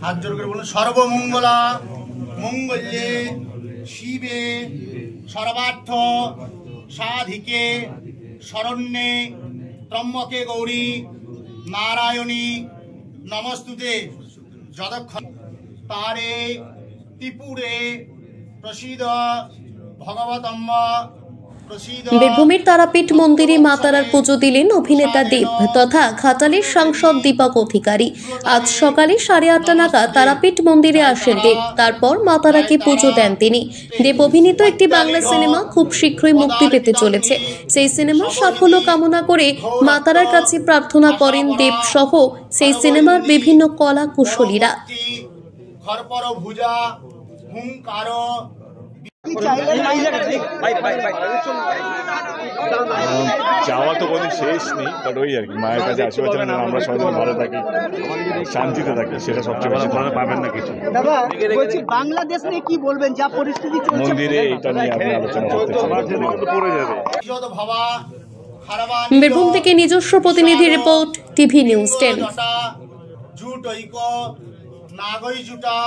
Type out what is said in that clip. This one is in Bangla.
হাত জোর করে বলুন, সর্বমঙ্গলা মঙ্গল্যে শিবে সর্বার্থ সাধিকে শরণ্যে ত্রম্বকে গৌরী নারায়ণী নমস্তুতে। যতক্ষণ তারে ত্রিপুরে প্রসীদ ভগবতম্ব। বীরভূমের তারাপীঠ মন্দিরে মা তারার পুজো দিলেন অভিনেতা দেব তথা ঘাটালের সাংসদ দীপক অধিকারী। আজ সকালে 8:30 নাগাদ তারাপীঠ মন্দিরে আসেন দেব। তারপর মা তারাকে পুজো দেন তিনি। দেব অভিনীত একটি বাংলা সিনেমা খুব শীঘ্রই মুক্তি পেতে চলেছে। সেই সিনেমার সাফল্য কামনা করে মা তারার কাছে প্রার্থনা করেন দেব সহ সেই সিনেমার বিভিন্ন কলা কুশলীরা। চাওয়া তো কোনো শেষ নেই, বাট ওই আর কি মায়ের কাছে আশীর্বাদ চান আমরা সবাই ভালো থাকি, শান্তিতে থাকি, সেটা সবচেয়ে বেশি ভালো। পাবেন না কিছু দাদা, বলছি বাংলাদেশ নিয়ে কি বলবেন, যা পরিস্থিতি চলছে মন্দিরে, এটা নিয়ে আপনি আলোচনা করতে চান পড়ে যাবে। বীরভূম থেকে নিজস্ব প্রতিনিধি রিপোর্ট, টিভি নিউজ 10। জুট ঐক্য নাগই জুটা